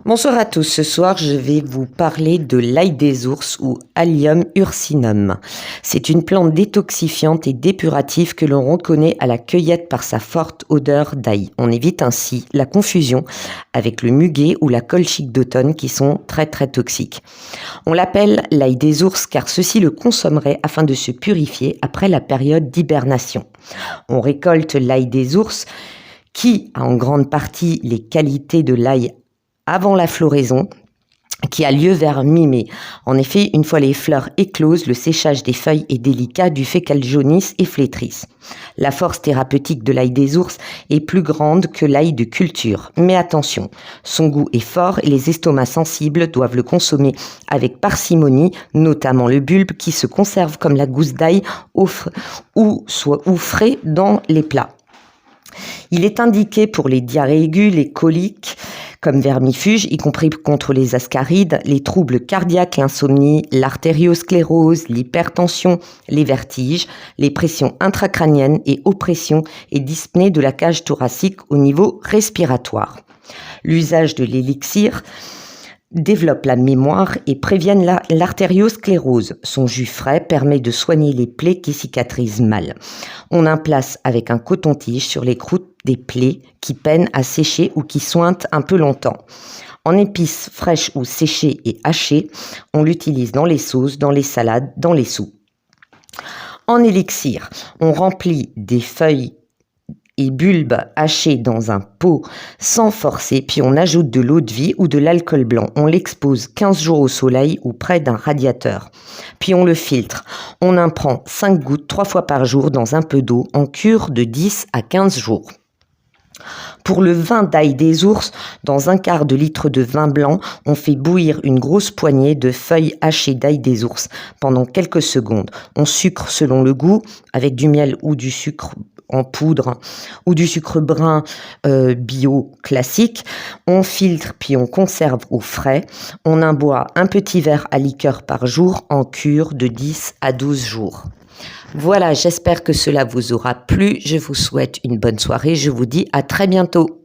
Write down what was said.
Bonsoir à tous, ce soir je vais vous parler de l'ail des ours ou Allium ursinum. C'est une plante détoxifiante et dépurative que l'on reconnaît à la cueillette par sa forte odeur d'ail. On évite ainsi la confusion avec le muguet ou la colchique d'automne qui sont très toxiques. On l'appelle l'ail des ours car ceux-ci le consommeraient afin de se purifier après la période d'hibernation. On récolte l'ail des ours qui a en grande partie les qualités de l'ail avant la floraison, qui a lieu vers mi-mai. En effet, une fois les fleurs écloses, le séchage des feuilles est délicat du fait qu'elles jaunissent et flétrissent. La force thérapeutique de l'ail des ours est plus grande que l'ail de culture. Mais attention, son goût est fort et les estomacs sensibles doivent le consommer avec parcimonie, notamment le bulbe qui se conserve comme la gousse d'ail ou frais dans les plats. Il est indiqué pour les diarrhées aiguës, les coliques, comme vermifuge, y compris contre les ascarides, les troubles cardiaques, l'insomnie, l'artériosclérose, l'hypertension, les vertiges, les pressions intracrâniennes et oppressions et dyspnées de la cage thoracique au niveau respiratoire. L'usage de l'élixir développe la mémoire et préviennent l'artériosclérose. Son jus frais permet de soigner les plaies qui cicatrisent mal. On implace avec un coton-tige sur les croûtes des plaies qui peinent à sécher ou qui sointent un peu longtemps. En épices fraîches ou séchées et hachées, on l'utilise dans les sauces, dans les salades, dans les soupes. En élixir, on remplit des feuilles et bulbes hachés dans un pot sans forcer, puis on ajoute de l'eau de vie ou de l'alcool blanc. On l'expose 15 jours au soleil ou près d'un radiateur. Puis on le filtre. On en prend 5 gouttes 3 fois par jour dans un peu d'eau en cure de 10 à 15 jours. Pour le vin d'ail des ours, dans un quart de litre de vin blanc, on fait bouillir une grosse poignée de feuilles hachées d'ail des ours pendant quelques secondes. On sucre selon le goût avec du miel ou du sucre en poudre ou du sucre brun bio classique. On filtre puis on conserve au frais. On imboit un petit verre à liqueur par jour en cure de 10 à 12 jours. Voilà, j'espère que cela vous aura plu. Je vous souhaite une bonne soirée. Je vous dis à très bientôt.